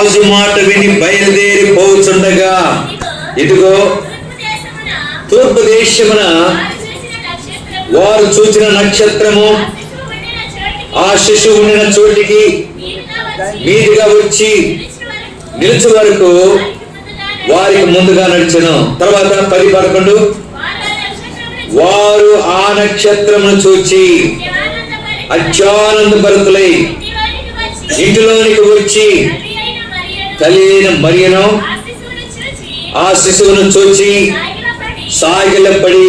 రాజు మాట విని బయలుదేరి పోచుండగా ఇదిగో తూర్పు దేశమున వారు చూసిన నక్షత్రము ఆ శిశువు ఉండిన చోటికి మీదుగా వచ్చి నిలిచే వరకు వారికి ముందుగా నడిచెను. తర్వాత 10-11 వారు ఆ నక్షత్రమును చూచి అత్యానందభరితులై ఇంటిలోనికి వచ్చి తల్లి అయిన మరియను ఆ శిశువును చూచి సాగిలపడి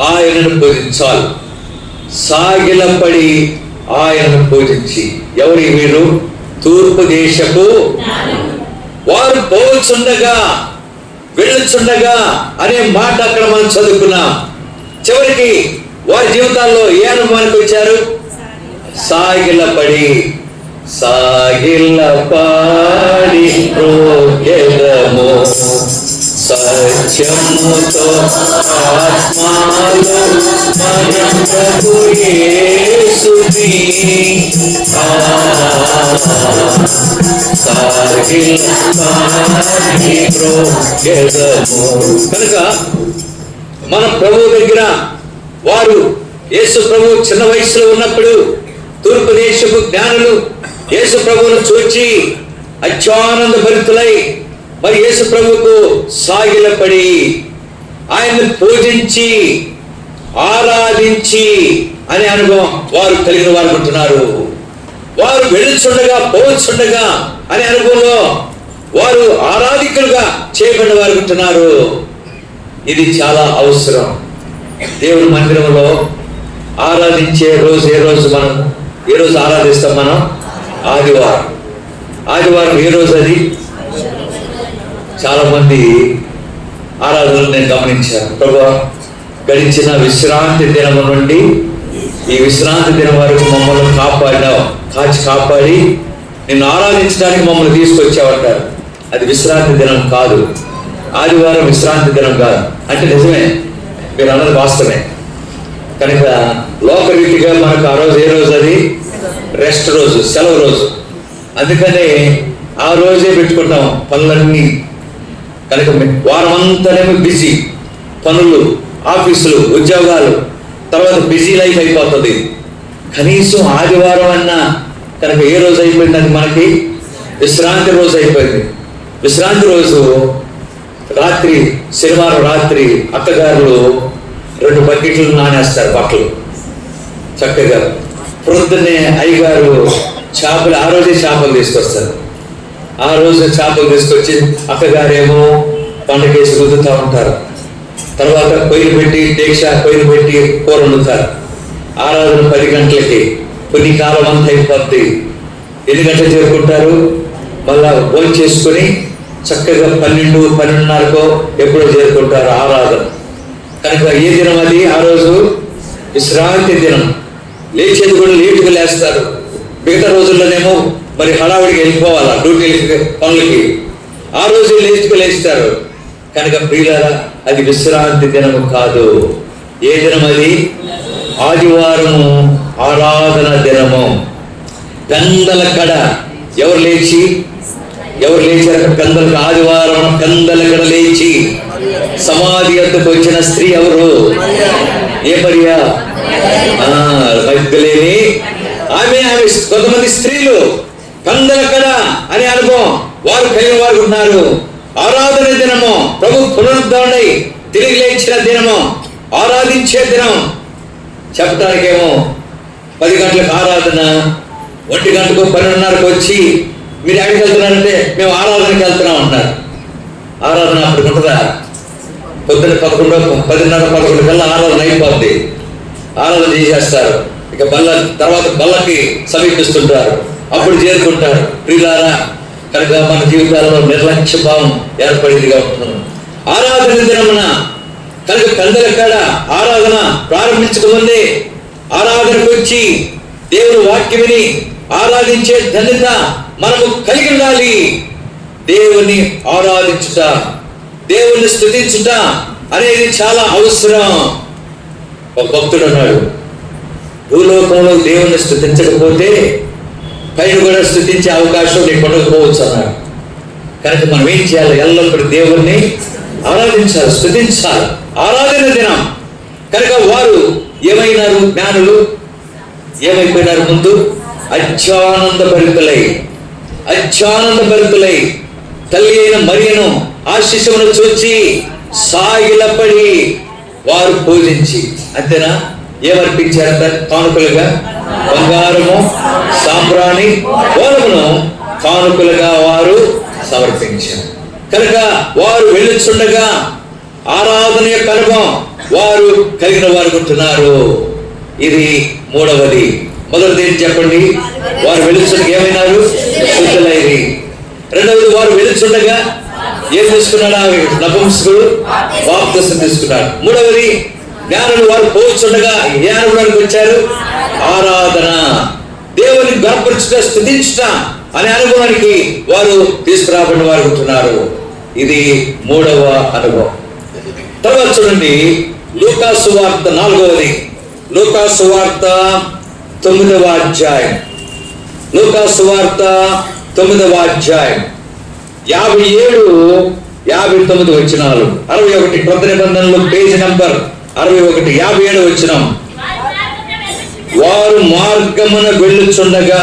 ఆయనను పూజించాలి. సాగిలపడి ఆయనను పూజించి. ఎవరి వీరు? తూర్పు దేశపు వారు పోల్చుండగా వెళ్ళుచుండగా అనే మాట అక్కడ మనం చదువుకున్నాం. చివరికి వారి జీవితాల్లో ఏ అనుభవానికి వచ్చారు? సాగిలపడి సాగిలపడి ప్రోగెదము సత్యముతో ఆత్మలో మన ప్రభు యేసుని సాగిలపడి ప్రోగెదము. కనుక మన ప్రభు దగ్గర వారు యేసు ప్రభు చిన్న వయసులో ఉన్నప్పుడు తూర్పు దేశపు జ్ఞానులు యేసు ప్రభువును చూచి అత్యానంద భరితులై మరి యేసు ప్రభువుకు సాగిలపడి ఆయన్ని పూజించి ఆరాధించి అనే అనుభవం వారు కలిగిన వారు ఉంటున్నారు. వారు వెళ్ళుచుండగా పోచుండగా అనే అనుభవంలో వారు ఆరాధికులుగా చేయబడిన వారు ఉంటున్నారు. ఇది చాలా అవసరం. దేవుని మందిరంలో ఆరాధించే రోజు ఏ రోజు? మనం ఏ రోజు ఆరాధిస్తాం? మనం ఆదివారం. ఆదివారం ఏ రోజు? అది చాలా మంది ఆరాధనలు నేను గమనించాను. ప్రభువా, గడిచిన విశ్రాంతి దినం నుండి ఈ విశ్రాంతి దినం వరకు మమ్మల్ని కాపాడి నిన్ను ఆరాధించడానికి మమ్మల్ని తీసుకొచ్చావంటారు. అది విశ్రాంతి దినం కాదు. ఆదివారం విశ్రాంతి దినం కాదు అంటే నిజమే, మీరు అన్నది వాస్తవమే. కనుక లోకరీతిగా మనకు ఆ రోజు ఏ రోజు? అది రెస్ట్ రోజు, సెలవు రోజు. అందుకనే ఆ రోజే పెట్టుకుంటాం పనులన్నీ. కనుక వారం అంతానేమో బిజీ, పనులు, ఆఫీసులు, ఉద్యోగాలు, తర్వాత బిజీ లైఫ్ అయిపోతుంది. కనీసం ఆదివారం అన్నా కనుక ఏ రోజు అయిపోయింది? అది మనకి విశ్రాంతి రోజు అయిపోయింది. విశ్రాంతి రోజు రాత్రి, శనివారం రాత్రి అత్తగారులు 2 బకెట్లు నానేస్తారు బట్టలు చక్కగా. ప్రొద్దున్నే అయ్యగారు చేపలు, ఆ రోజే చేపలు తీసుకొస్తారు. ఆ రోజు చేపలు తీసుకొచ్చి అక్కగారేమో పండగేసి రుద్దుతూ ఉంటారు. తర్వాత పొయ్యిలు పెట్టి పొయ్యిలు పెట్టి కూర వండుతారు. ఆరాధన 10 గంటలకి. కొన్ని కాలం అంతా అయిపోద్ది. ఎన్ని గంటలు చేరుకుంటారు? మళ్ళా భోజనం చేసుకొని చక్కగా 12-12:30కో ఎప్పుడో చేరుకుంటారు ఆరాధన. కనుక ఏ దినం అది? ఆ రోజు విశ్రాంతి దినం. లేచేది కూడా లేటుగా లేస్తారు. మిగతా రోజుల్లోనేమో మరి హడావుడికి వెళ్ళిపోవాలా డ్యూటీ పనులకి. ఆ రోజు లేటుగా లేస్తారు. కనుక ప్రియులారా, అది విశ్రాంతి దినము కాదు. ఏ దినం అది? ఆదివారము ఆరాధన దినము. పెందల కడ ఎవరు లేచారు? పెందలకు ఆదివారం పెందల కడ లేచి సమాధి వద్దకు వచ్చిన స్త్రీ ఎవరు? ఏ మరియా? మగ్దలేని ఆమె. కొంతమంది స్త్రీలు పెందల కడ అనే అనుభవం వారు కలిగిన వారు ఉన్నారు. ఆరాధన దినము, ప్రభు పునరుద్ధరణై తిరిగి లేచిన దినము, ఆరాధించే దినం. చెప్పటానికేమో 10 గంటలకు ఆరాధన, 1 గంటకు 12:30కు వచ్చి మీరు ఎక్కడికి వెళ్తున్నారంటే మేము ఆరాధనకి వెళ్తున్నాం అంటున్నారు. ఆరాధన అప్పుడు ఉంటుందా? పొద్దున్న 10:10 కల్లా ఆరాధన అయిపోద్ది. ఆరాధన చేసేస్తారు. ఇక తర్వాత బల్లకి సమీపిస్తుంటారు. అప్పుడు చేరుకుంటారు. ప్రియులారా, కనుక మన జీవితాలలో నిర్లక్ష్య భావం ఏర్పడిందిగా ఉంటున్నాం. ఆరాధన దినమున కనుక పెందల కాడ ఆరాధన ప్రారంభించకముందే ఆరాధనకు వచ్చి దేవుని వాక్యం విని ఆరాధించే ధన్యత మనము కలిగి ఉండాలి. దేవుని ఆరాధించుట, దేవుని స్తుతించుట అనేది చాలా అవసరం. ఒక భక్తుడు అన్నాడు, భూలోకంలో దేవుని స్తుతించకపోతే పైన కూడా స్తుతించే అవకాశం నీకు ఉండకపోవచ్చు అన్నాడు. కనుక మనం ఏం చేయాలి? ఎల్లప్పుడూ దేవుణ్ణి ఆరాధించాలి, స్తుతించాలి. ఆరాధన దినం కనుక వారు ఏమైనారు? జ్ఞానులు ఏమైపోయినారు? ముందు అత్యానంద భరితులై తల్లి అయిన మరియను ఆ శిశువును చూచి సాగిలపడి వారు పూజించి, అంతేనా? ఏమర్పించారంట? కానుకలుగా బంగారము, సాంబ్రాణి, గోధుమను కానుకలుగా వారు సమర్పించారు. కనుక వారు వెళ్ళుచుండగా ఆరాధన యొక్క అనుభవం వారు కలిగిన వారు ఉంటున్నారు. ఇది మూడవది. మొదటిది ఏంటి చెప్పండి? వారు వెళ్ళుచుండగా ఏమైనారు? శుద్ధులైరి. రెండవది, వారు వెళ్ళుచుండగా ఏం తీసుకున్నాడు? నపుంసకుడు బాప్తిసం తీసుకున్నాడు. మూడవది, జ్ఞానులు వారు పోచుండగా ఏ అనుభవానికి వచ్చారు? ఆరాధన, దేవుని గర్పరచుట, స్తుతించుట అనే అనుభవానికి వారు తీసుకురాబడిన వారు ఉంటున్నారు. ఇది మూడవ అనుభవం. తర్వాత చూడండి, లూకా సువార్త 4వది. లూకా సువార్త 9వ అధ్యాయం. లూకా సువార్త 9వ అధ్యాయం 57-59 వచనాలు. 61 కొత్త నిబంధనలు పేజీ నంబర్ 61, 57 వచనం. వారు మార్గమున వెళ్ళుచుండగా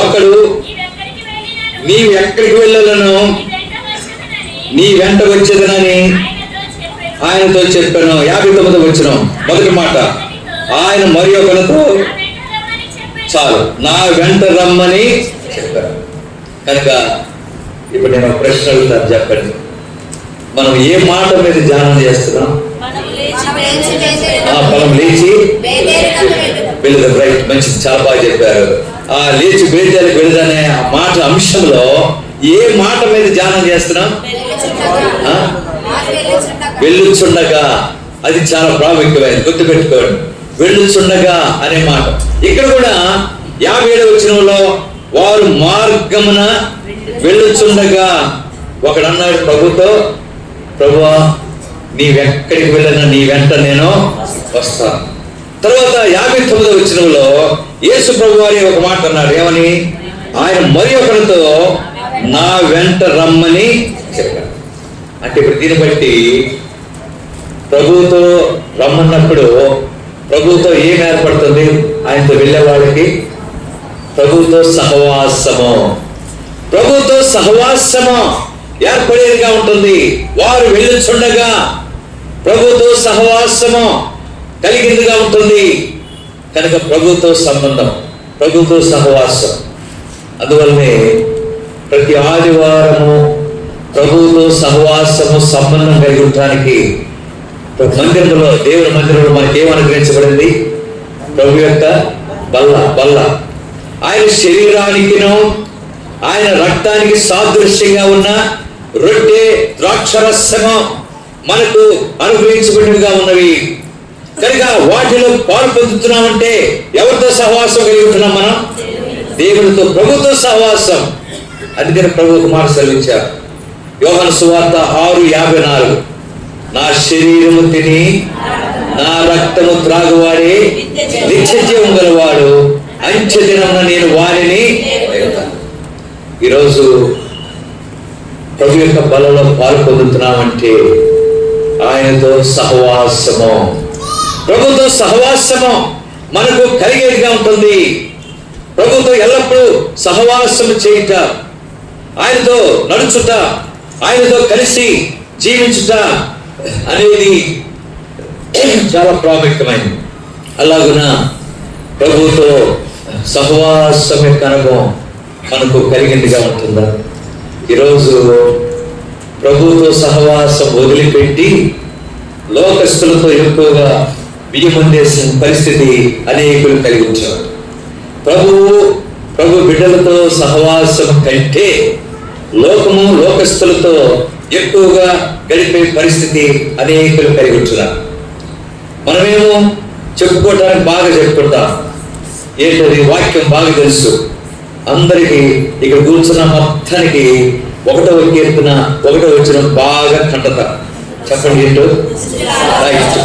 ఒకడు, నీవు ఎక్కడికి వెళ్ళాలను? నీ వెంట వచ్చేదనని ఆయనతో చెప్పాను. 59 వచనం మొదటి మాట. ఆయన మరి ఒకరితో చాలు, నా వెంట రమ్మని చెప్పారు. కనుక ఇప్పుడు నేను ప్రశ్న అడుగుతాను, చెప్పండి. మనం ఏ మాట మీద ధ్యానం చేస్తున్నాం? మనం లేచి వెళుదాం. రైట్, మంచిది, చాలా బాగా చెప్పారు. ఆ లేచి బేతేలకు వెళుదనే మాట అంశంలో ఏ మాట మీద ధ్యానం చేస్తున్నాం? వెళ్ళుచుండగా. అది చాలా ప్రాముఖ్యమైనది, గుర్తుపెట్టుకోండి. వెళ్ళుచుండగా అనే మాట. ఇక్కడ కూడా 57వ వచనంలో వారు మార్గమున వెళ్ళుచుండగా ఒకడు అన్నాడు ప్రభుతో, ప్రభువా నీవెక్కడికి వెళ్ళినా నీ వెంట నేను వస్తాను. తర్వాత 59వ వచనంలో యేసు ప్రభు వారి ఒక మాట అన్నాడు. ఏమని? ఆయన మరి ఒకరితో నా వెంట రమ్మని చెప్పాడు. అంటే ఇప్పుడు దీన్ని బట్టి ప్రభువుతో రమ్మన్నప్పుడు ప్రభువుతో ఏం ఏర్పడుతుంది? ఆయనతో వెళ్ళే వాళ్ళకి ప్రభువుతో సహవాసము ఏర్పడేదిగా ఉంటుంది. వారు వెళ్ళుచుండగా ప్రభువుతో సహవాసము కలిగిందిగా ఉంటుంది. కనుక ప్రభువుతో సంబంధం, ప్రభువుతో సహవాసం. అందువల్లనే ప్రతి ఆదివారము ప్రభువుతో సహవాసము సంబంధం కలిగి ఉండటానికి మందిరంలో, దేవుని మందిరంలో మనకి ఏం అనుగ్రహించబడింది? ప్రభు యొక్క బల్ల. ఆయన శరీరానికిను ఆయన రక్తానికి సాదృశ్యంగా ఉన్న రొట్టె, ద్రాక్షరసము మనకు అనుగ్రహించబడినవిగా ఉన్నవి. కనుక వాటిలో పాలు పొందుతున్నామంటే ఎవరితో సహవాసం కలిగి ఉంటున్నాం? మనం దేవునితో, ప్రభుతో సహవాసం. అందుకని ప్రభు ఒక మాట సెలవించారు. యోహాను సువార్త 6:54, నా శరీరము తిని నా రక్తము త్రాగువాడే నిత్య జీవం గలవాడు, అంచె దినమున నేను వారిని. ఈరోజు ప్రభు యొక్క బలలో పాలు పొందుతున్నామంటే ఆయనతో సహవాసము, ప్రభుతో సహవాసము మనకు కలిగేదిగా ఉంటుంది. ప్రభుతో ఎల్లప్పుడూ సహవాసము చేయుట, ఆయనతో నడుచుట, ఆయనతో కలిసి జీవించుట అనేది చాలా ప్రాముఖ్యమైనది. అలాగున ప్రభుతో సహవాసం యొక్క అనుభవం మనకు కలిగిందిగా ఉంటుందా? ఈరోజు ప్రభుతో సహవాసం వదిలిపెట్టి లోకస్తులతో ఎక్కువగా బియ్యమందేసిన పరిస్థితి అనేకులు కలిగి ఉంచారు. ప్రభు బిడ్డలతో సహవాసం కంటే లోకము, లోకస్తులతో ఎక్కువగా గడిపే పరిస్థితి అనేకులు కలిగి ఉంటున్నారు. మనమేమో చెప్పుకోవటానికి బాగా చెప్పుకుంటాం. ఏంటది? వాక్యం బాగా తెలుసు అందరికీ. ఇక్కడ కూర్చున్న మొత్తానికి 1వ కీర్తన 1వ వచనం బాగా కంటత. చెప్పండి ఏంటో?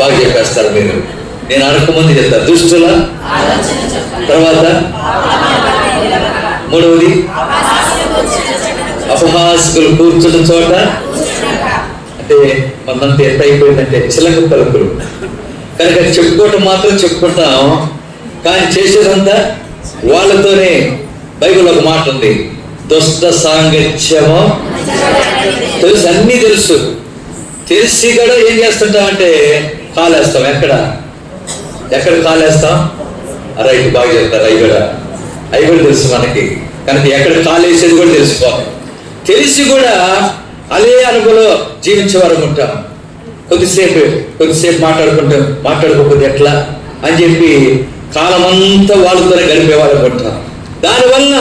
బాగా చెప్పేస్తారు మీరు. నేను అనకముందు చెప్తాను. దుష్టుల తర్వాత మూడవది అపహాసకులు కూర్చున్న చోట. అంటే మనంతా ఎంత అయిపోయిందంటే చిలక పలుకులు. కనుక చెప్పుకోవటం మాత్రం చెప్పుకుంటాం, కానీ చేసేదంతా వాళ్ళతోనే. బైబిల్ ఒక మాట ఉంది, దుష్ట సాంగత్యము. తెలుసు, అన్నీ తెలుసు. తెలిసి కూడా ఏం చేస్తుంటాం అంటే కాలేస్తాం. ఎక్కడ కాలేస్తాం? రైట్, బాగా చెప్తారు. అవి కూడా తెలుసు మనకి. కనుక ఎక్కడ కాలేసేది కూడా తెలుసుకోవాలి. తెలిసి కూడా అదే అనుభవంలో జీవించే వారు ఉంటాం. కొద్దిసేపు మాట్లాడుకోకపోతే ఎట్లా అని చెప్పి కాలమంతా వాళ్ళతోనే గడిపేవాళ్ళు ఉంటాం. దానివల్ల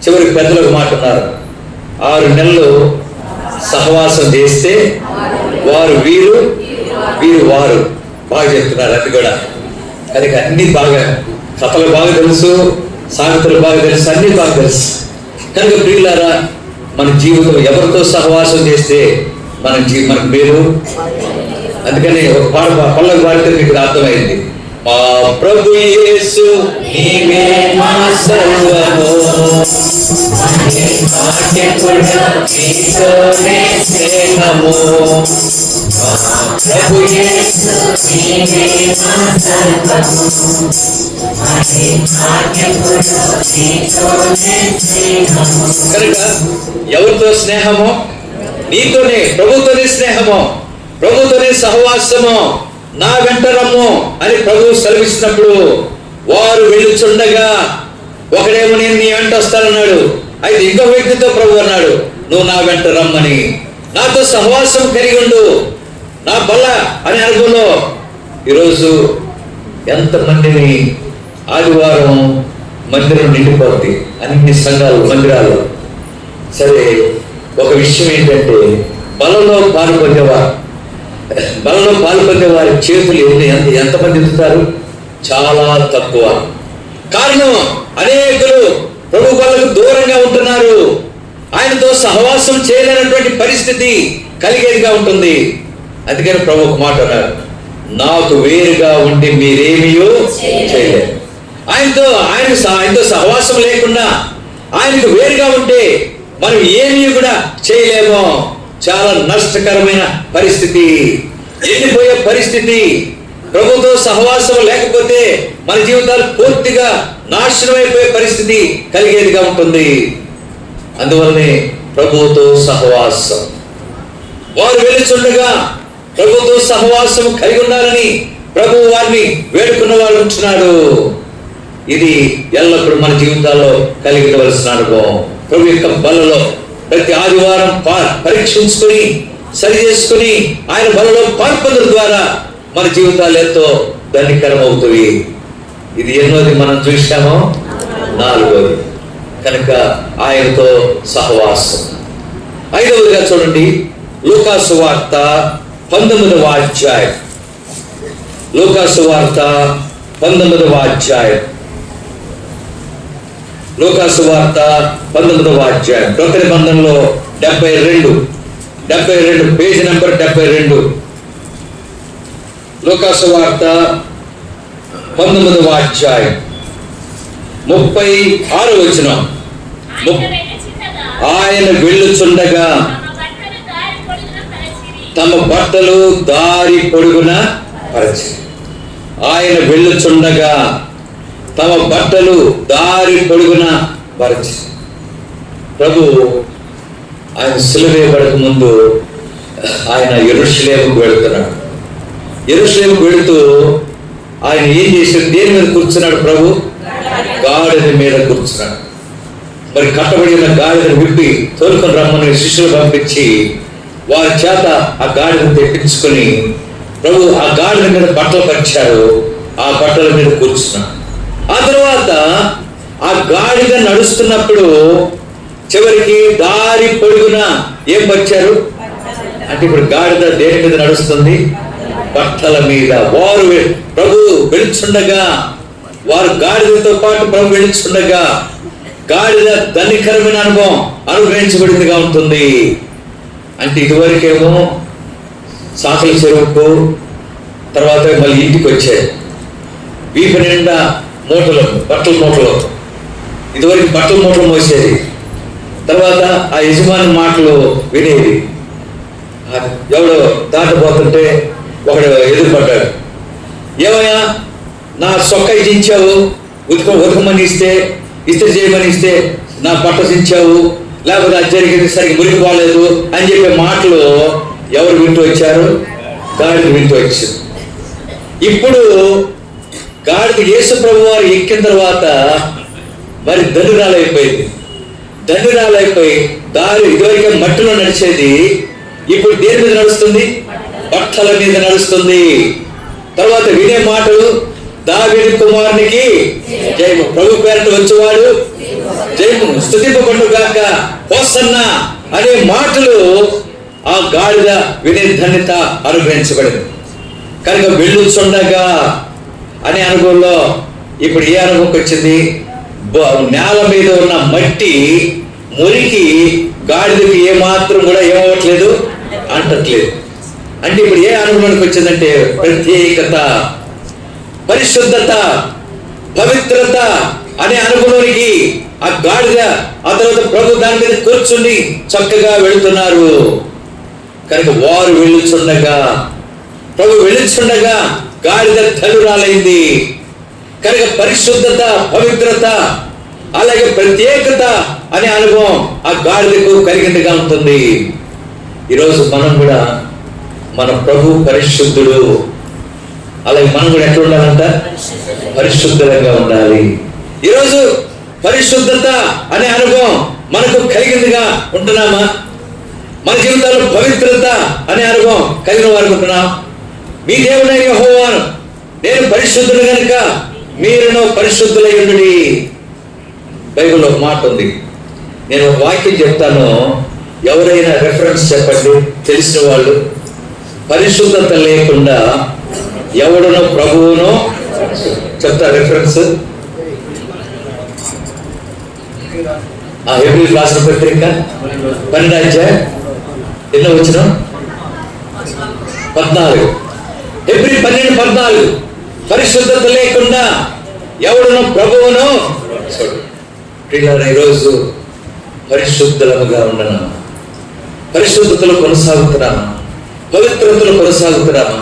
చివరికి పెద్దలకు మాట ఉన్నారు, 6 నెలలు సహవాసం చేస్తే వారు వీరు వారు. బాగా చెప్తున్నారు. అది కూడా కనుక అన్ని బాగా, కథలు బాగా తెలుసు, సామెతలు బాగా తెలుసు, అన్ని బాగా తెలుసు. కనుక ప్రియులారా, మన జీవితం ఎవరితో సహవాసం చేస్తే మనకు మేలు. అందుకని ఒక పళ్ళకు పాడితే మీకు అర్థమైంది. మా ప్రభు యేసు నీవే మా సర్వము, స్నేహము. ప్రభు యేసు నీవే మా సర్వము. కనుక ఎవరితో స్నేహము? నీతోనే, ప్రభుతోనే స్నేహము, ప్రభుతోనే సహవాసము. నా వెంట రమ్ము అని ప్రభువు సెలవిస్తున్నప్పుడు వారు వెళ్ళుచుండగా, ఒకడేమో నేను నీ వెంట వస్తానన్నాడు, అయితే ఇంకో వ్యక్తితో ప్రభు అన్నాడు, నువ్వు నా వెంట రమ్మని. నాతో సహవాసం కలిగి ఉండు, నా బల్ల అనే అనుభవంలో. ఈరోజు ఎంతమందిని ఆదివారం మందిరం నిండిపోద్ది, అన్ని సంఘాలు, మందిరాలు. సరే, ఒక విషయం ఏంటంటే బలలో పాల్పొందే వారి చేతులు ఎంతమంది ఎత్తుతారు? చాలా తక్కువ. కారణం, అనేకులు ప్రభు బలకు దూరంగా ఉంటున్నారు. ఆయనతో సహవాసం చేయలేనటువంటి పరిస్థితి కలిగేదిగా ఉంటుంది. అందుకని ప్రభు ఒక మాట అన్నారు, నాకు వేరుగా ఉండి మీరేమీయో చేయలేరు. ఆయనతో సహవాసం లేకుండా ఆయనకు వేరుగా ఉంటే మనం ఏమీ కూడా చేయలేమో. చాలా నష్టకరమైన పరిస్థితి, ఎండిపోయే పరిస్థితి. ప్రభుతో సహవాసం లేకపోతే మన జీవితాలు పూర్తిగా నాశనం అయిపోయే పరిస్థితి కలిగేదిగా ఉంటుంది. అందువల్లనే ప్రభుతో సహవాసం. వారు వెళుచుండగా ప్రభుతో సహవాసం కలిగి ఉండాలని ప్రభు వారిని వేడుకున్న వాళ్ళు ఉంటున్నాడు. ఇది ఎల్లప్పుడూ మన జీవితాల్లో కలిగి ఉండవలసిన అనుభవం. ప్రభు యొక్క బలలో ప్రతి ఆదివారం పరీక్షించుకొని సరి చేసుకుని ఆయన బలలో పాల్పొందడం ద్వారా మన జీవితాలు ఎంతో ధన్యకరం అవుతాయి. ఇది ఎన్నోది మనం చూసామో, 4వది. కనుక ఆయనతో సహవాసం. 5వదిగా చూడండి, లూకాసు వార్త 19వ అధ్యాయం. లూకాసు వార్త 19వ అధ్యాయం. లూకాసు వార్త 19వ అధ్యాయం. కొత్త నిబంధనలో 72 పేజీ నెంబర్ 72. లూకాసు వార్త 19వ అధ్యాయం 36వ వచనం. ఆయన వెళ్ళుచుండగా తమ బట్టలు దారి పొడుగున పరచిరి. ఆయన వెళ్ళుచుండగా తమ బట్టలు దారి పొడుగున పరచి. ప్రభు ఆయన సిలువ వేయబడక ముందు ఆయన యెరూషలేముకు వెళుతున్నాడు. యెరూషలేముకు వెళుతూ ఆయన ఏం చేశాడు? దేని మీద కూర్చున్నాడు? ప్రభు గాడిద మీద కూర్చున్నాడు. మరి కట్టబడిన గాడిదను విప్పి తోలుకొని రమ్మని శిష్యులు పంపించి వారి చేత ఆ గాడిదను తెప్పించుకొని ప్రభు ఆ గాడిద మీద బట్టలు పరిచాడు. ఆ బట్టల మీద కూర్చున్నాడు. ఆ తర్వాత ఆ గాడిద నడుస్తున్నప్పుడు చివరికి దారి పొడుగున ఏం పరిచారు అంటే, ఇప్పుడు గాడిద దేని మీద నడుస్తుంది? బట్టల మీద. వారు ప్రభు వెళుచుండగా, వారు గాడిదతో పాటు ప్రభు వెళుచుండగా గాడిద ధన్యకరమైన అనుభవం అనుగ్రహించబడిందిగా ఉంటుంది. అంటే ఇదివరకేమో సాకలి చెరువుకు, తర్వాత మళ్ళీ ఇంటికి వచ్చాయి. వీపు నిండా మూటలు, బట్టల మూటలు. ఇదివరకు బట్టలు మూటలు మోసేది. తర్వాత ఆ యజమాని మాటలు వినేది. ఎవడో దాటపోతుంటే ఒకడు ఎదురుపడ్డాడు. ఏమయ్యా, నా సొక్క ఇచ్చావు, ఉతకమని ఇస్తే ఇస్త్రీ చేయమని ఇస్తే నా బట్ట చించావు, లేకపోతే అది జరిగింది సరిగ్గా మురికి పోలేదు అని చెప్పే మాటలు ఎవరు వింటూ వచ్చారు? గాడిద వింటూ వచ్చారు. ఇప్పుడు గాడిద యేసు ప్రభు వారు ఎక్కిన తర్వాత మరి దండురాలైపోయింది. దండురాలైపోయి దారి ఇదివరకే మట్టిలో నడిచేది ఇప్పుడు దేని మీద నడుస్తుంది? బట్టల మీద నడుస్తుంది. తర్వాత వినే మాటలు దావీదు కుమారునికి జయము, ప్రభు పేరట వచ్చేవాడు జయము, స్తుతింపబడును గాక, హోసన్నా అనే మాటలు ఆ గాడిద వినే ధన్యత అనుగ్రహించబడింది. కనుక వెళ్ళుచుండగా అనే అనుభవంలో ఇప్పుడు ఏ అనుభవంకి వచ్చింది? నేల మీద ఉన్న మట్టి మురికి గాడిదకి ఏమాత్రం కూడా ఏమవ్వట్లేదు, అంటట్లేదు. అంటే ఇప్పుడు ఏ అనుభవానికి వచ్చిందంటే ప్రత్యేకత, పరిశుద్ధత, పవిత్రత అనే అనుభవానికి ఆ గాడిద, ఆ తర్వాత ప్రభు దాని మీద కూర్చుని చక్కగా వెళుతున్నారు. కనుక వారు వెళ్ళుచుండగా, ప్రభు వెళ్ళుచుండగా గాడిద ధనురాలైంది. కనుక పరిశుద్ధత, పవిత్రత, అలాగే ప్రత్యేకత అనే అనుభవం ఆ గాడిదకు కలిగిందిగా ఉంటుంది. ఈరోజు మనం కూడా మన ప్రభు పరిశుద్ధుడు, అలాగే మనం కూడా ఎట్లా ఉండాలంట? పరిశుద్ధంగా ఉండాలి. ఈరోజు పరిశుద్ధత అనే అనుభవం మనకు కలిగిందిగా ఉంటున్నామా? మన జీవితాల్లో పవిత్రత అనే అనుభవం కలిగిన వారు ఉంటున్నాం. మీ దేవుడైన యెహోవాను నేను పరిశుద్ధుడు కనుక మీరును పరిశుద్ధులై ఉండుడి. బైబిల్లో ఒక మాట ఉంది. నేను ఒక వాక్యం చెప్తాను, ఎవరైనా రెఫరెన్స్ చెప్పండి తెలిసిన వాళ్ళు. పరిశుద్ధత లేకుండా ఎవడునో ప్రభువునో చెప్తా. రెఫరెన్స్ హెబ్రీయులకు రాసిన పత్రిక 12వ అధ్యాయం ఎన్నో వచనం? 14. హెబ్రీ 12:14. పరిశుద్ధత లేకుండా ఎవడునో ప్రభువునో. ఈరోజు పరిశుద్ధులుగా ఉండను, పరిశుద్ధతలో కొనసాగుతున్నామా? పవిత్రతలో కొనసాగుతున్నామా?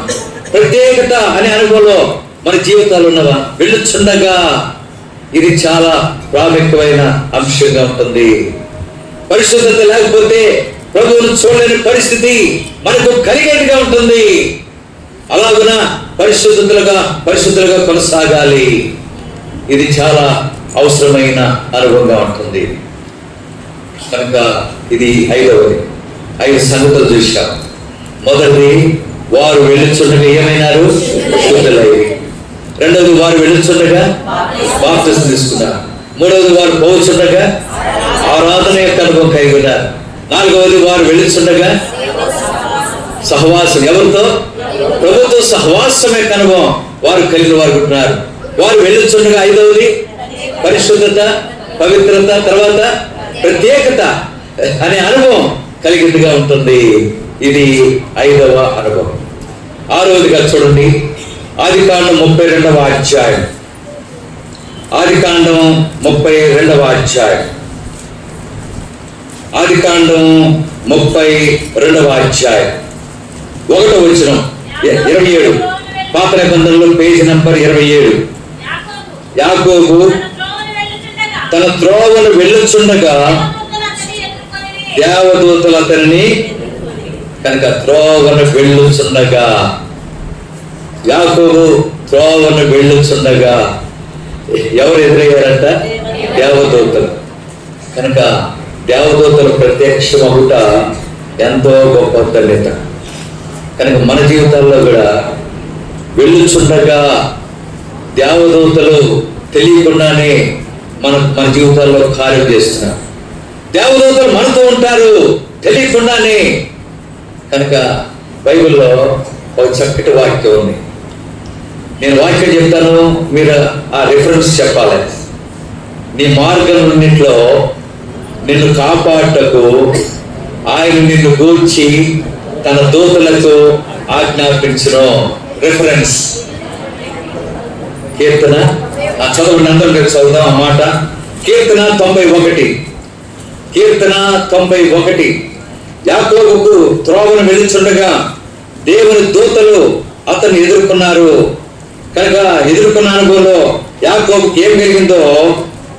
ప్రత్యేకత అనే అనుభవంలో మన జీవితాలు ఉన్నవా? వెళ్ళుచుండగా ఇది చాలా ప్రాముఖ్యమైన అంశంగా ఉంటుంది. పరిశుద్ధత లేకపోతే ప్రభువును చూడలేని పరిస్థితి మనకు కలిగేట్టుగా ఉంటుంది. అలాగున పరిశుద్ధులుగా కొనసాగాలి. ఇది చాలా అవసరమైన అనుభవంగా ఉంటుంది. కనుక ఇది 5 సంగతులు చూశాం. మొదటిది, వారు వెళ్ళుచుండగా ఏమైనారు? శుద్ధులయ్యారు. రెండవది, వారు వెళ్ళుచుండగా బాప్తిసం తీసుకున్నారు. మూడవది, వారు పోవచ్చుండగా ఆరాధన యొక్క అనుభవం కలిగి ఉన్నారు. నాలుగవది, వారు వెళ్ళుచుండగా సహవాసం, ఎవరితో? ప్రభుత్వ సహవాసం యొక్క అనుభవం వారు కలిగిన వారు ఉంటున్నారు. వారు వెళ్ళుచుండగా ఐదవది పరిశుద్ధత, పవిత్రత, తర్వాత ప్రత్యేకత అనే అనుభవం కలిగిందిగా ఉంటుంది. ఇది 5వ అనుభవం. 6వదిగా చూడండి, ఆదికాండం 32వ అధ్యాయం. ఆదికాండం 32వ అధ్యాయం. ఆదికాండం 32వ అధ్యాయం 1వ వచనం 27. పాత నిబంధనలో పేజీ నంబర్ 27. యాకోబు తన త్రోవను వెళ్ళుచుండగా దేవదూతలు అతనిని, కనుక త్రోవను వెళ్ళుచుండగా, యాకోబు త్రోవను వెళ్ళుచుండగా ఎవరు ఎదురయ్యారంట? దేవదూతలు. కనుక దేవదూతలు ప్రత్యక్షమగుట ఎంతో గొప్ప ధన్యత. కనుక మన జీవితాల్లో కూడా వెళ్ళుచుండగా దేవదూతలు తెలియకుండానే మన జీవితాల్లో కార్యం చేస్తున్నారు. దేవదూతలు మనతో ఉంటారు తెలియకుండానే. కనుక బైబిల్లో ఒక చక్కటి వాక్యం ఉంది. నేను వాక్యం చెప్తాను, మీరు ఆ రిఫరెన్స్ చెప్పాలి. నీ మార్గంలో నిన్ను కాపాడటకు ఆయన నిన్ను గూర్చి తన దూతలకు ఆజ్ఞాపించును. రిఫరెన్స్ కీర్తన చదవండి, అందరూ చదువుదాం ఆ మాట. కీర్తన 91. కీర్తన 91. యాకోబుకు త్రోవను వెలుచుండగా దేవుని దూతలు అతన్ని ఎదుర్కొన్నారు. కనుక ఎదుర్కొన్న అనుభవంలో యాకోబుకి ఏం కలిగిందో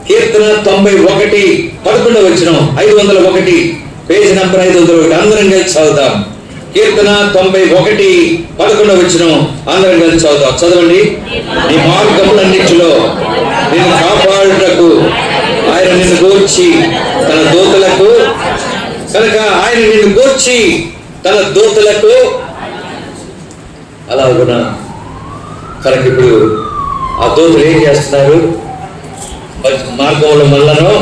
కీర్తన 91 11వ వచనం 501 పేజీ నంబర్ 501 అందరం కలిసి చదువుతాం. కీర్తన 91 11వ వచనం అందరం కలిసి చదువుతాం. చదవండి. నీ మార్గములన్నిటిలో నిన్ను కాపాడుటకు ఆయన నిన్ను గూర్చి తన దూతలకు కనుక ఆయన నిన్ను గూర్చి తన దూతలకు అలాగున కనుక ఇప్పుడు ఆ దూతలు ఏం చేస్తున్నారు? మార్గంలో మనలను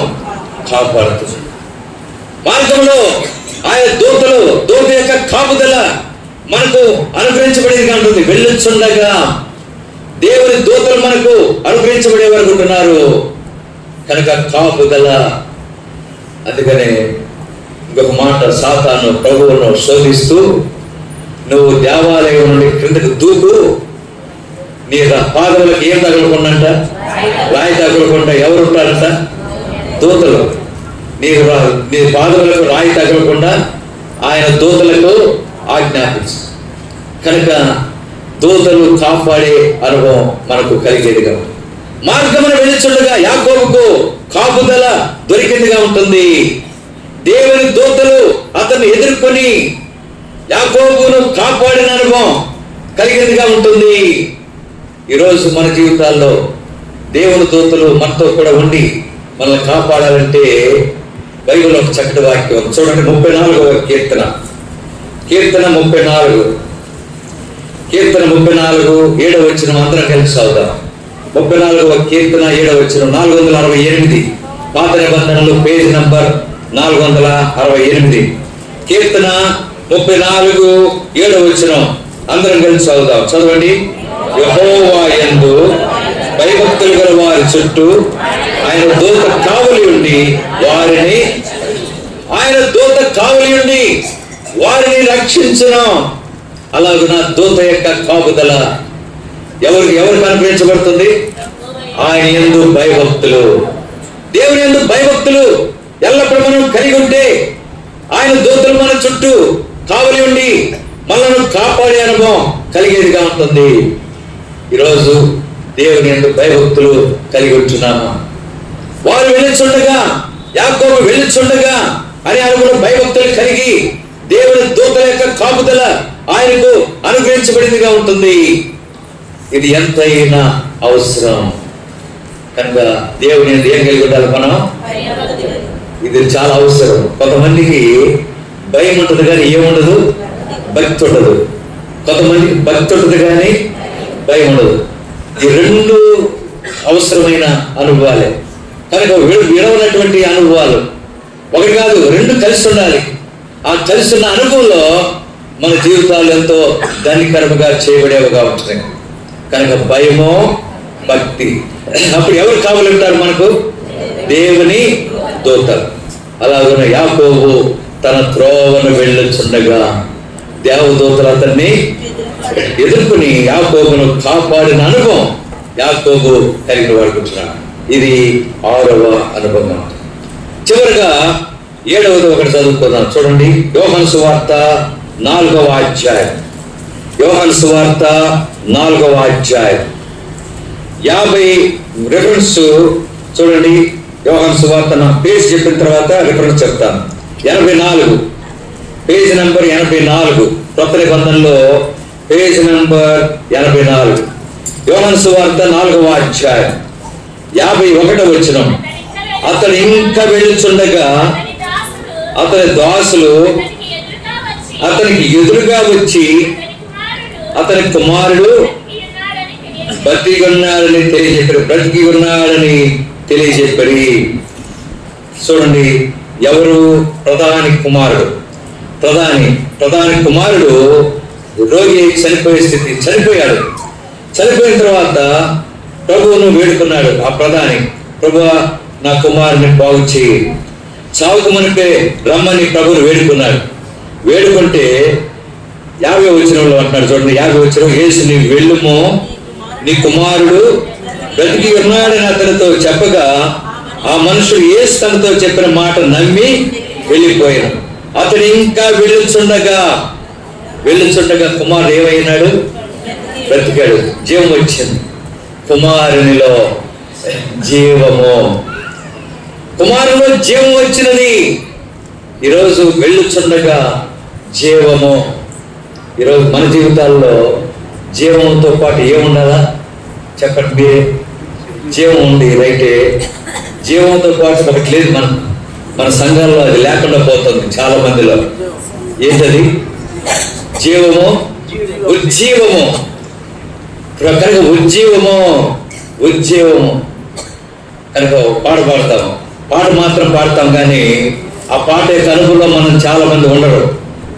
కాపాడుతున్నారు. మార్గంలో ఆయన దూత యొక్క కాపుదల మనకు అనుగ్రహించబడేది ఉంటుంది. వెళ్ళొచ్చుండగా దేవుని దూతలు మనకు అనుగ్రహించబడే వరకు ఉంటున్నారు కనుక కాపుదల. అందుకనే ఇంకొక మాట, సాతాను ప్రభువును శోధిస్తూ నువ్వు దేవాలయం నుండి క్రిందకు దూకు, నీ పాదములకు ఏం తగలకుండాంట, రాయి తగలకుండా ఎవరు ఉంటారంట? దూతలు. నీ పాదములకు రాయి తగలకుండా ఆయన దూతలకు ఆజ్ఞాపించు. కనుక దూతలు కాపాడే అనుభవం మనకు కలిగేదిగా ఉంటుంది. మార్గమున వెలుచుండగా యాకోబుకు కాపుదల దొరికిందిగా ఉంటుంది. దేవుని దూతలు అతన్ని ఎదుర్కొని యాకోబును కాపాడిన అనుభవం కలిగిందిగా ఉంటుంది. ఈరోజు మన జీవితాల్లో దేవుని దూతలు మనతో కూడా ఉండి మనల్ని కాపాడాలంటే బైబిల్ ఒక చక్కటి వాక్యం చూడండి. 34వ కీర్తన 34 7వ వచనం అందరం కలిసి చదువుదాం. 34వ కీర్తన 7వ వచనం 468 పాత నిబంధనలు పేజీ నంబర్ 468. కీర్తన 34 7వ వచనం అందరం కలిసి చదువుదాం. చదవండి. యెహోవా యందు భయభక్తులు గల వారి చుట్టూ ఆయన దూత కావలి ఉండి వారిని రక్షించును. అలాగున దూత యొక్క కాపుదల ఎవరికి అనుగ్రహించబడుతుంది? ఆయన యందు భయభక్తులు, దేవుని యందు భయభక్తులు ఎల్లప్పుడూ మనం కలిగి ఉంటే ఆయన దూతలు మన చుట్టూ కావలి ఉండి మనల్ని కాపాడే అనుభవం కలిగేదిగా ఉంటుంది. ఈరోజు దేవుని యందు భయభక్తులు కలిగి ఉంటున్నామా? వారు వెళ్ళుచుండగా, యాకోబు వెళ్ళుచుండగా అని అనుకున్న భయభక్తులు కలిగి దేవుని దూతల యొక్క కాపుదల ఆయనకు అనుగ్రహించబడిందిగా ఉంటుంది. ఇది ఎంతైనా అవసరం. కనుక దేవుని యందు ఏం కలిగి ఉండాలి మనం? ఇది చాలా అవసరం. కొంతమందికి భయం ఉంటుంది కానీ ఏముండదు, భక్తి ఉండదు. కొంతమందికి భక్తి ఉంటుంది కానీ భయం ఉండదు. ఈ రెండు అవసరమైన అనుభవాలే. కనుక విడవనటువంటి అనుభవాలు ఒకటి కాదు, రెండు కలిసి ఉండాలి. ఆ కలిసి ఉన్న అనుభవంలో మన జీవితాలు ఎంతో ధన్యకరముగా చేయబడేవిగా ఉంటున్నాయి. కనుక భయమో భక్తి. అప్పుడు ఎవరు కావాలి ఉంటారు మనకు? దేవుని దూతలు. అలాగే యాకోబు తన త్రోవను వెళ్ళుచుండగా దేవదూతలు అతన్ని ఎదుర్కొని యాకోబును కాపాడిన అనుభవం యాకోబు కలిగిన వాడుకుంటున్నాడు. ఇది 6వ అనుభవం. చివరిగా 7వది ఒకటి చదువుకుందాం. చూడండి. యోహాను సువార్త 4వ అధ్యాయం. యోహాను సువార్త 4వ అధ్యాయం 50 రిఫరెన్స్ చూడండి. యోహాను సువార్త నా పేజ్ చెప్పిన తర్వాత రిఫరెన్స్ చెప్తాను. 84 పేజ్ నంబర్ 84 కొత్త నిబంధనలో పేజ్ నంబర్ 84. యోహాను సువార్త 4వ అధ్యాయం 51వ వచనం. అతడు ఇంకా వెళ్ళుచుండగా అతని దాసులు అతనికి ఎదురుగా వచ్చి అతని కుమారుడు బ్రతికి ఉన్నాడని తెలియజెప్పరి. చూడండి. ఎవరు? ప్రధాని కుమారుడు. ప్రధాని కుమారుడు రోగి చనిపోయే స్థితి, చనిపోయాడు. చనిపోయిన తర్వాత ప్రభువును వేడుకున్నాడు ఆ ప్రధాని. ప్రభువా, నా కుమారుని బాగు చేయి. చావుకు మునిపే రమ్మని ప్రభువును వేడుకున్నాడు. వేడుకుంటే 50వ వచనంలో అంటున్నాడు. చూడండి. 50వ వచనం. యేసు నీ వెళ్ళుము, నీ కుమారుడు బ్రతికి ఉన్నాడని అతనితో చెప్పగా ఆ మనుషుడు యేసు తనతో చెప్పిన మాట నమ్మి వెళ్ళిపోయాడు. అతడు ఇంకా వెళ్ళుచుండగా కుమారుడు ఏమైనాడు? బ్రతికాడు. జీవం వచ్చింది. కుమారునిలో జీవము, కుమారునిలో జీవం వచ్చినది. ఈరోజు వెళ్ళుచుండగా జీవము. ఈరోజు మన జీవితాల్లో జీవంతో పాటు ఏముండాలా చెప్పండి మీరే. జీవం ఉంది, రైటే. జీవంతో పాటు ఒకటి లేదు మన సంఘాల్లో, అది లేకుండా పోతుంది చాలా మందిలో. ఏంటది? జీవము, ఉజ్జీవము. కనుక ఉజ్జీవము కనుక పాట పాడతాము. పాట మాత్రం పాడతాం, కానీ ఆ పాట కనుకలో మనం చాలా మంది ఉండరు.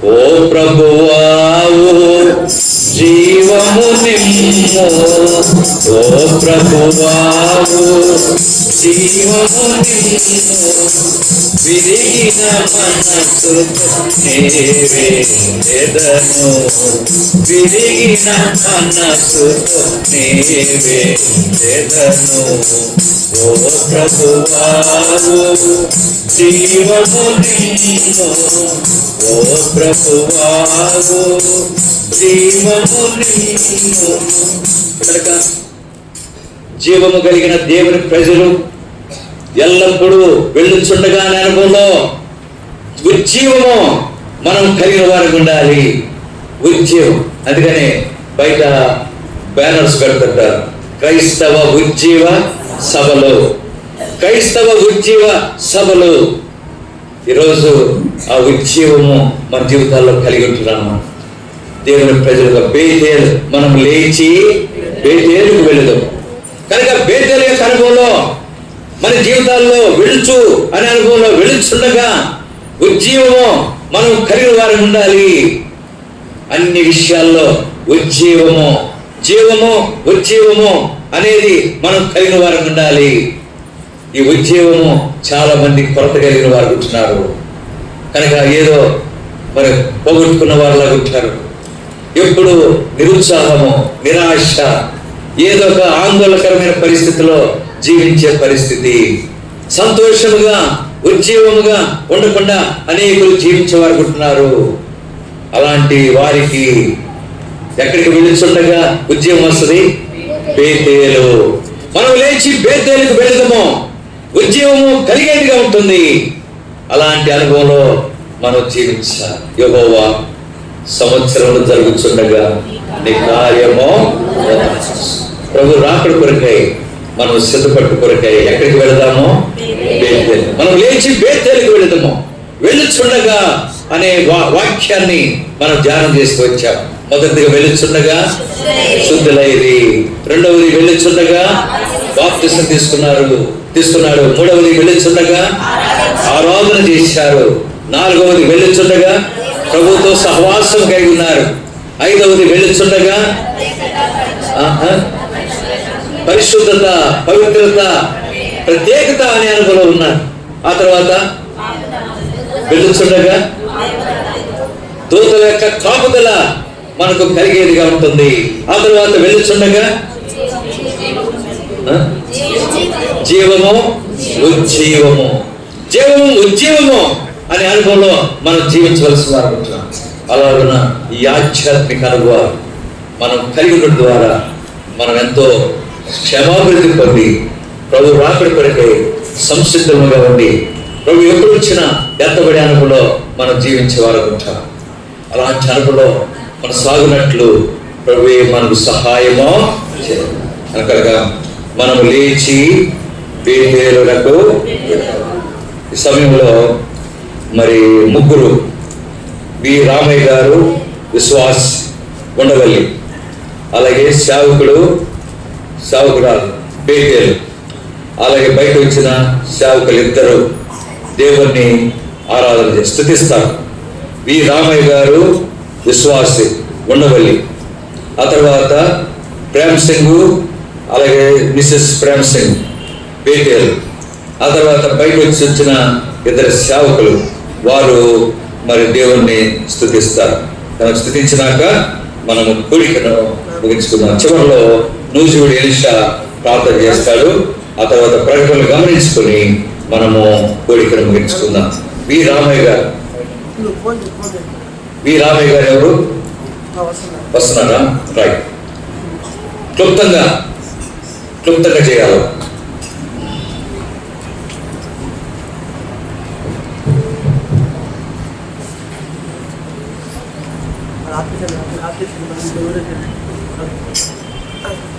ఓ ప్రభువా జీవము నిమ్ము, ఓ ప్రభువా జీవము నిమ్ము, విరిగిన మనసు నేవేదను, విరిగిన మనసు నేవేదను. ఓ ప్రభువా జీవము నిమ్ము, ఓ ప్రభువా జీవము నిమ్ము. కనుక జీవము కలిగిన దేవుని ప్రజలు ఎల్లప్పుడూ వెళ్ళుచుండగా అనుభవంలో ఉజ్జీవము మనం కలిగిన వారికి ఉండాలి. ఉజ్జీవం. అందుకనే బయట బ్యానర్స్ పెడుతుంటారు, క్రైస్తవ ఉజ్జీవ సభలు, క్రైస్తవ ఉజ్జీవ సభలు. ఈరోజు ఆ ఉజ్జీవము మన జీవితాల్లో కలిగి ఉంటున్నాము. దేవుని ప్రజలుగా బేతేలు మనం లేచి బేతేలుకు వెళదాం. కనుక బేతేలు యొక్క అనుభవంలో మన జీవితాల్లో వెళుచు అనే అనుభవంలో వెళుచుండగా ఉజ్జీవము మనం కలిగిన వారు ఉండాలి. అన్ని విషయాల్లో ఉజ్జీవము, ఉజ్జీవము అనేది మనం కలిగిన వారు ఉండాలి. ఈ ఉజ్జీవము చాలా మంది కొరత కలిగిన వారు ఉంటున్నారు. కనుక ఏదో మరి పోగొట్టుకున్న వారిలాగా ఉంటారు. ఎప్పుడు నిరుత్సాహము, నిరాశ, ఏదో ఒక ఆందోళనకరమైన పరిస్థితిలో జీవించే పరిస్థితి. సంతోషముగా ఉజ్జీవముగా ఉండకుండా అనేకులు జీవించే వారు ఉంటున్నారు. అలాంటి వారికి ఎక్కడికి వెళ్ళుచుండగా ఉజ్జీవం వస్తుంది? బేతేలు. మనం లేచి బేతేలుకు వెళదాము, ఉజ్జీవము కలిగేదిగా ఉంటుంది. అలాంటి అనుభవంలో మనం జీవించాలి. యెహోవా సంవత్సరంలో జరుగుతుండగా నీ కార్యము, ప్రభు రాకడ కొరకై మనం సిద్ధపట్టు కొరకై ఎక్కడికి వెళదాము? బేతేలు. మనం లేచి బేతేలుకు వెళదాము. వెళ్ళుచుండగా అనే వాక్యాన్ని మనం ధ్యానం చేస్తూ వచ్చాం. మొదటిగా వెళ్ళుచుండగా శుద్ధులైరి, రెండవది వెళ్ళుచుండగా బాప్తిసం తీసుకున్నాడు, మూడవది వెళ్ళుచుండగా ఆరాధన చేశారు, నాలుగవది వెళ్ళుచుండగా ప్రభుతో సహవాసం కలిగి ఉన్నారు, ఐదవది వెళ్ళుచుండగా పరిశుద్ధత, పవిత్రత, ప్రత్యేకత అనే అనుభవం ఉన్నారు. ఆ తర్వాత వెళ్ళుచుండగా దూతల యొక్క కాపుదల మనకు కలిగేదిగా ఉంటుంది. ఆ తర్వాత వెళ్ళుచుండగా జీవము, ఉజ్జీవము అనే అనుభవంలో మనం జీవించవలసిన వారు ఉంటున్నాం. అలాగున ఈ ఆధ్యాత్మిక అనుభవాలు మనం కలిగి ఉండడం ద్వారా మనం ఎంతో క్షమాభివృద్ధి పొంది ప్రభు రాకడ కొరకై సంసిద్ధముగా ఉండి ప్రభు ఎప్పుడు వచ్చినా ఎత్తబడే అనుభవంలో మనం జీవించేవారు ఉంటాం. అలాంటి అనుభవంలో మనం సాగునట్లు ప్రభు మనకు సహాయమో కనుక మనము లేచి బేతేలునకు. ఈ సమయంలో మరి ముగ్గురు, బి రామయ్య గారు విశ్వాస్ ఉండవల్లి, అలాగే సేవకురాలు బేతేలు, అలాగే బయట వచ్చిన సేవకులు ఇద్దరు దేవుణ్ణి ఆరాధన చేసి స్తుతిస్తారు. వి రామయ్య గారు విశ్వాసి ఉండవల్లి, ఆ తర్వాత ప్రేమ్ సింగ్, అలాగే మిసెస్ ప్రేమ్ సింగ్ బేతేలు, ఆ తర్వాత బయట వచ్చి వచ్చిన ఇద్దరు సేవకులు, వారు మరి దేవుణ్ణి స్తుతిస్తారు. తనకు స్తుతించినాక మనము కూడికను ముగించుకుందాం. చివరిలో నూజివీడు ఎలీషా ప్రార్థన చేస్తాడు. ఆ తర్వాత ప్రకటనలు గమనించుకొని మనము కోరికను ముగించుకుందాం. వి రామయ్య గారు ఎవరు వస్తున్నారా? రైట్. క్లుప్తంగా చేయాలి. आप